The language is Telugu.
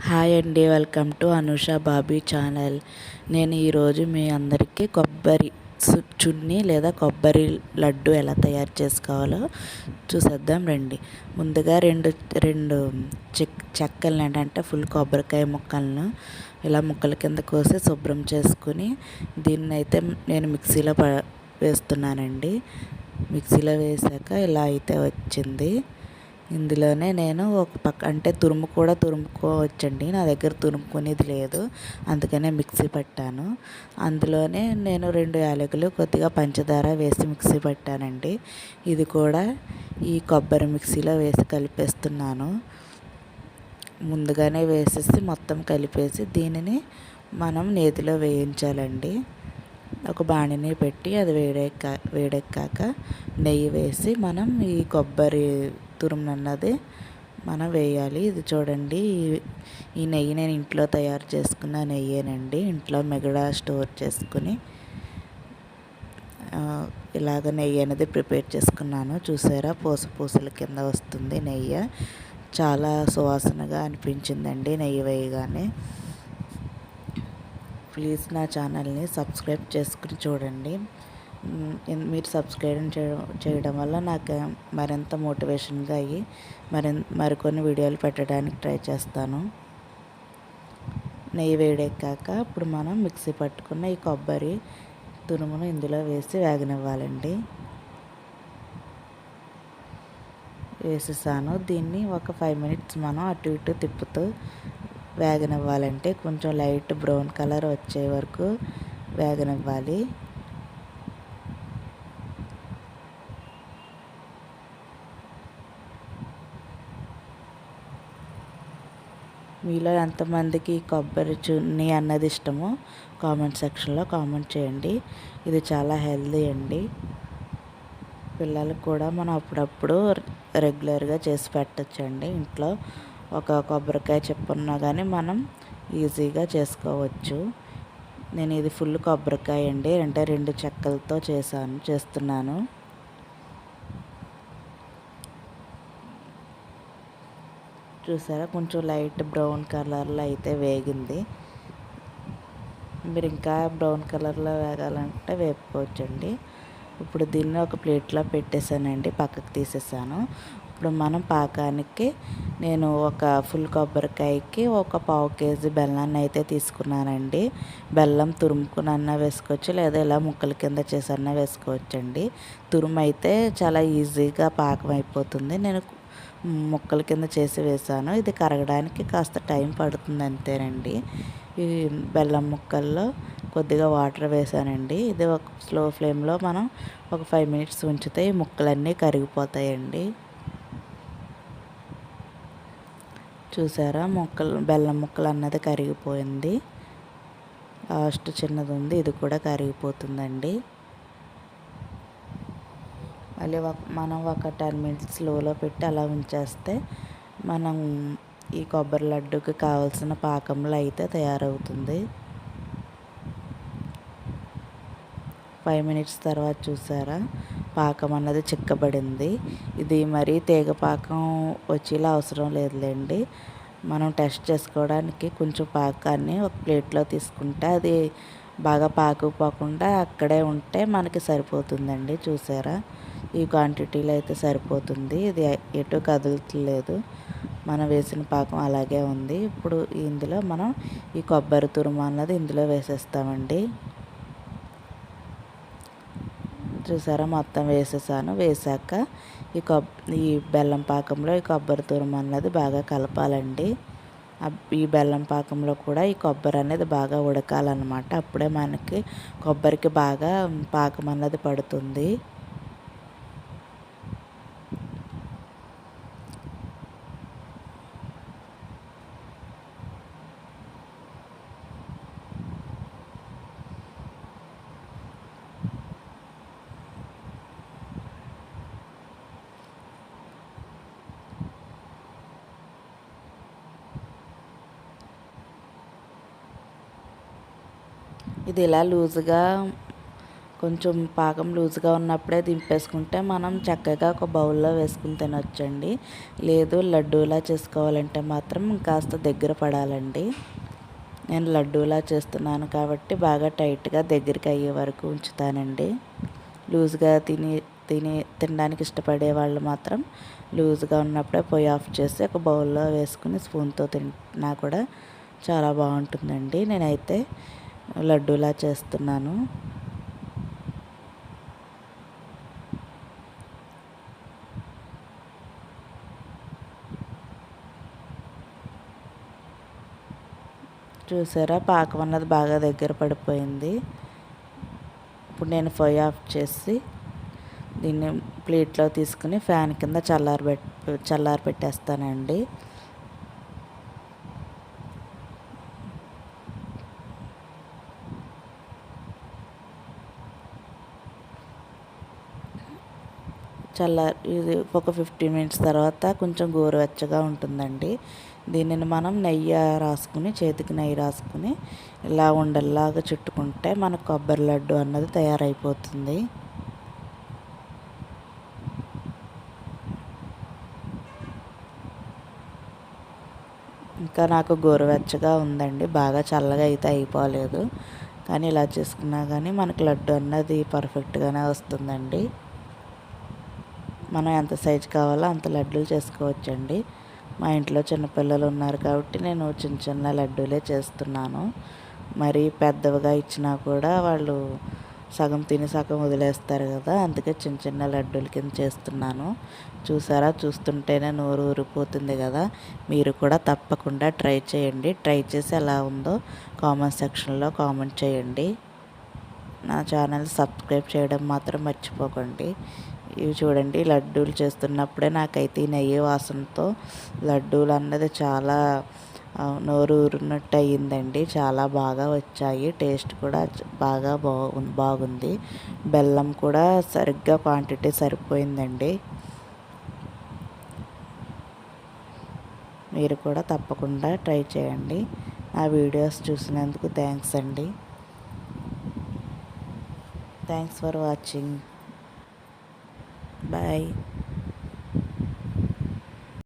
హాయ్ అండి, welcome to Anusha Bobby channel. నేను ఈరోజు మీ అందరికీ కొబ్బరి చున్నీ లేదా కొబ్బరి లడ్డు ఎలా తయారు చేసుకోవాలో చూసేద్దాం రండి. ముందుగా రెండు రెండు చెక్కలను ఏంటంటే ఫుల్ కొబ్బరికాయ ముక్కలను ఇలా ముక్కల కింద కోసి శుభ్రం చేసుకుని దీన్ని అయితే నేను మిక్సీలో వేస్తున్నానండి. మిక్సీలో వేసాక ఇలా అయితే వచ్చింది. ఇందులోనే నేను ఒక పక్క అంటే తురుము కూడా తురుముకోవచ్చండి. నా దగ్గర తురుముకునేది లేదు, అందుకనే మిక్సీ పట్టాను. అందులోనే నేను 2 యాలకులు కొద్దిగా పంచదార వేసి మిక్సీ పట్టానండి. ఇది కూడా ఈ కొబ్బరి మిక్సీలో వేసి కలిపేస్తున్నాను. ముందుగానే వేసేసి మొత్తం కలిపేసి దీనిని మనం నేతిలో వేయించాలండి. ఒక బాణీని పెట్టి అది వేడెక్కాక నెయ్యి వేసి మనం ఈ కొబ్బరి తురుము అన్నది మనం వేయాలి. ఇది చూడండి, ఈ నెయ్యి నేను ఇంట్లో తయారు చేసుకున్న నెయ్యేనండి. ఇంట్లో మిగడా స్టోర్ చేసుకుని ఇలాగ నెయ్యి అనేది ప్రిపేర్ చేసుకున్నాను. చూసారా, పూసల కింద వస్తుంది నెయ్యి. చాలా సువాసనగా అనిపించిందండి నెయ్యి వేయగానే. ప్లీజ్ నా ఛానల్ని సబ్స్క్రైబ్ చేసుకుని చూడండి. మీరు సబ్స్క్రైబ్ చేయడం వల్ల నాకు మరింత మోటివేషన్గా అయ్యి మరికొన్ని వీడియోలు పెట్టడానికి ట్రై చేస్తాను. నెయ్యి వేడెక్కాక ఇప్పుడు మనం మిక్సీ పట్టుకున్న ఈ కొబ్బరి తురుమును ఇందులో వేసి వేగనివ్వాలండి. వేసేసాను. దీన్ని ఒక 5 మినిట్స్ మనం అటు ఇటు తిప్పుతూ వేగనివ్వాలంటే కొంచెం లైట్ బ్రౌన్ కలర్ వచ్చే వరకు వేగనివ్వాలి. మీలో ఎంతమందికి కొబ్బరి చున్నీ అన్నది ఇష్టమో కామెంట్ సెక్షన్లో కామెంట్ చేయండి. ఇది చాలా హెల్దీ అండి. పిల్లలకు కూడా మనం అప్పుడప్పుడు రెగ్యులర్గా చేసి పెట్టచ్చండి. ఇంట్లో ఒక కొబ్బరికాయ చెప్పున్నా కానీ మనం ఈజీగా చేసుకోవచ్చు. నేను ఇది ఫుల్ కొబ్బరికాయ అండి, అంటే 2 చెక్కలతో చేస్తున్నాను. చూసారా, కొంచెం లైట్ బ్రౌన్ కలర్లో అయితే వేగింది. మీరు ఇంకా బ్రౌన్ కలర్లో వేగాలంటే వేపుకోవచ్చండి. ఇప్పుడు దీన్ని ఒక ప్లేట్లో పెట్టేశానండి, పక్కకు తీసేసాను. ఇప్పుడు మనం పాకానికి నేను ఒక ఫుల్ కొబ్బరికాయకి ఒక 1/2 కేజీ బెల్లాన్ని అయితే తీసుకున్నానండి. బెల్లం తురుముకునన్నా వేసుకోవచ్చు, లేదా ఇలా ముక్కల కింద చేసన్నా వేసుకోవచ్చండి. తురుము అయితే చాలా ఈజీగా పాకం అయిపోతుంది. నేను ముక్కల కింద చేసి వేసాను. ఇది కరగడానికి కాస్త టైం పడుతుంది అంతేనండి. ఈ బెల్లం ముక్కల్లో కొద్దిగా వాటర్ వేసానండి. ఇది ఒక స్లో ఫ్లేమ్లో మనం ఒక 5 మినిట్స్ ఉంచితే ఈ ముక్కలన్నీ కరిగిపోతాయండి. చూసారా, బెల్లం ముక్కలు అన్నది కరిగిపోయింది. లాస్ట్ చిన్నది ఉంది, ఇది కూడా కరిగిపోతుందండి. మళ్ళీ మనం ఒక 10 మినిట్స్ స్లోలో పెట్టి అలా ఉంచేస్తే మనం ఈ కొబ్బరి లడ్డుకి కావాల్సిన పాకంలో అయితే తయారవుతుంది. 5 మినిట్స్ తర్వాత చూసారా, పాకం అన్నది చిక్కబడింది. ఇది మరీ తీగ పాకం వచ్చేలా అవసరం లేదులేండి. మనం టెస్ట్ చేసుకోవడానికి కొంచెం పాకాన్ని ఒక ప్లేట్లో తీసుకుంటే అది బాగా పాకుపోకుండా అక్కడే ఉంటే మనకి సరిపోతుందండి. చూసారా, ఈ క్వాంటిటీలో అయితే సరిపోతుంది. ఇది ఎటు కదులుతలేదు, మనం వేసిన పాకం అలాగే ఉంది. ఇప్పుడు ఇందులో మనం ఈ కొబ్బరి తురుము అన్నది ఇందులో వేసేస్తామండి. చూసారా, మొత్తం వేసేసాను. వేసాక ఈ బెల్లం పాకంలో ఈ కొబ్బరి తురుము అన్నది బాగా కలపాలండి. ఈ బెల్లం పాకంలో కూడా ఈ కొబ్బరి అనేది బాగా ఉడకాలన్నమాట. అప్పుడే మనకి కొబ్బరికి బాగా పాకం అన్నది పడుతుంది. ఇది ఇలా లూజుగా కొంచెం పాకం లూజ్గా ఉన్నప్పుడే దింపేసుకుంటే మనం చక్కగా ఒక బౌల్లో వేసుకుని తినొచ్చండి. లేదు లడ్డూలా చేసుకోవాలంటే మాత్రం కాస్త దగ్గర పడాలండి. నేను లడ్డూలా చేస్తున్నాను కాబట్టి బాగా టైట్గా దగ్గరికి అయ్యే వరకు ఉంచుతానండి. లూజ్గా తినడానికి ఇష్టపడే వాళ్ళు మాత్రం లూజ్గా ఉన్నప్పుడే పొయ్యి ఆఫ్ చేసి ఒక బౌల్లో వేసుకుని స్పూన్తో తిన్నా కూడా చాలా బాగుంటుందండి. నేనైతే లడ్డూలా చేస్తున్నాను. చూసారా, పాకం అన్నది బాగా దగ్గర పడిపోయింది. ఇప్పుడు నేను పొయ్యి ఆఫ్ చేసి దీన్ని ప్లేట్లో తీసుకుని ఫ్యాన్ కింద చల్లారి పెట్టేస్తానండి. ఇది ఒక 15 మినిట్స్ తర్వాత కొంచెం గోరువెచ్చగా ఉంటుందండి. దీనిని మనం నెయ్యి రాసుకుని, చేతికి నెయ్యి రాసుకుని ఇలా ఉండల్లాగా చుట్టుకుంటే మనకు కొబ్బరి లడ్డు అన్నది తయారైపోతుంది. ఇంకా నాకు గోరువెచ్చగా ఉందండి, బాగా చల్లగా అయితే అయిపోలేదు. కానీ ఇలా చేసుకున్నా కానీ మనకు లడ్డు అన్నది పర్ఫెక్ట్గానే వస్తుందండి. మనం ఎంత సైజు కావాలో అంత లడ్డూలు చేసుకోవచ్చండి. మా ఇంట్లో చిన్నపిల్లలు ఉన్నారు కాబట్టి నేను చిన్న చిన్న లడ్డూలే చేస్తున్నాను. మరి పెద్దవిగా ఇచ్చినా కూడా వాళ్ళు సగం తిని సగం వదిలేస్తారు కదా, అందుకే చిన్న చిన్న లడ్డూల కింద చేస్తున్నాను. చూసారా, చూస్తుంటేనే నోరు ఊరిపోతుంది కదా. మీరు కూడా తప్పకుండా ట్రై చేయండి. ట్రై చేసి ఎలా ఉందో కామెంట్ సెక్షన్లో కామెంట్ చేయండి. నా ఛానల్ సబ్స్క్రైబ్ చేయడం మాత్రం మర్చిపోకండి. ఇవి చూడండి, లడ్డూలు చేస్తున్నప్పుడే నాకైతే ఈ నెయ్యి వాసనతో లడ్డూలు అన్నది చాలా నోరు ఊరినట్టు అయ్యిందండి. చాలా బాగా వచ్చాయి. టేస్ట్ కూడా బాగా బాగుంది. బెల్లం కూడా సరిగ్గా క్వాంటిటీ సరిపోయిందండి. మీరు కూడా తప్పకుండా ట్రై చేయండి. నా వీడియోస్ చూసినందుకు థ్యాంక్స్ అండి. Thanks for watching. బాయ్.